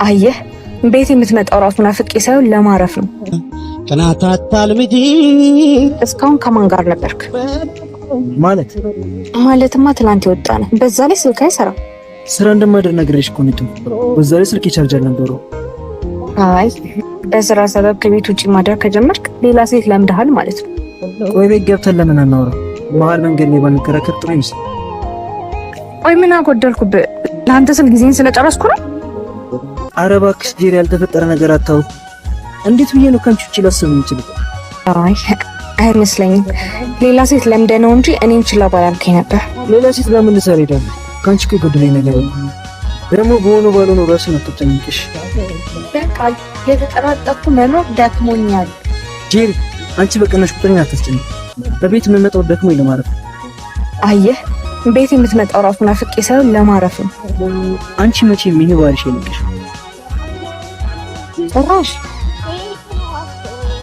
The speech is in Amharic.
አየህ ቤት የምትመጣው ራሱ ናፍቄ ሳይሆን ለማረፍ ነው። ከናታታል ምጂ እስካሁን ከማን ጋር ነበርክ? ማለትማ ትላንት የወጣ ነው። በዛ ላይ ስልክ አይሰራም። ስራ እንደማደር ነግሬሽ እኮ ነው። በዛ ላይ ስልክ ቻርጅ አልነበረው። አይ በስራ ሰበብ ከቤት ውጪ ማደር ከጀመርክ ሌላ ሴት ለምደሃል ማለት ነው። ቆይ ቤት ገብተን ለምን አናወራ? መሀል መንገድ ላይ ባንከራከር ጥሩ ይመስል። ቆይ ምን አጎደልኩብህ? ለአንተ ስል ጊዜን ስለጨረስኩ ነው። ኧረ እባክሽ ጄሪ፣ ያልተፈጠረ ነገር አታው። እንዴት ብዬ ነው ካንቺ ውጪ ላስብ የምችለው? አይ አይመስለኝም። ሌላ ሴት ለምደ ነው እንጂ እኔን ችላ ባላልከኝ ነበር። ሌላ ሴት ጋር ምን ልሰራ ሄዳለሁ? ካንቺ እኮ የጎደለኝ ነገር ደግሞ በሆነ ባልሆነ ራስን አትጨንቅሽ። በቃ የተጠራጠርኩ መኖር ደክሞኛል። ጄሪ አንቺ በቀናሽ ቁጥርኛ አትጨንቂ። በቤት የምመጣው ደክሞኝ ለማረፍ። አየህ ቤት የምትመጣው ራሱ ናፍቄ ሳይሆን ለማረፍ ነው። አንቺ መቼም ይሄ ባልሽ የለሽ። ጭራሽ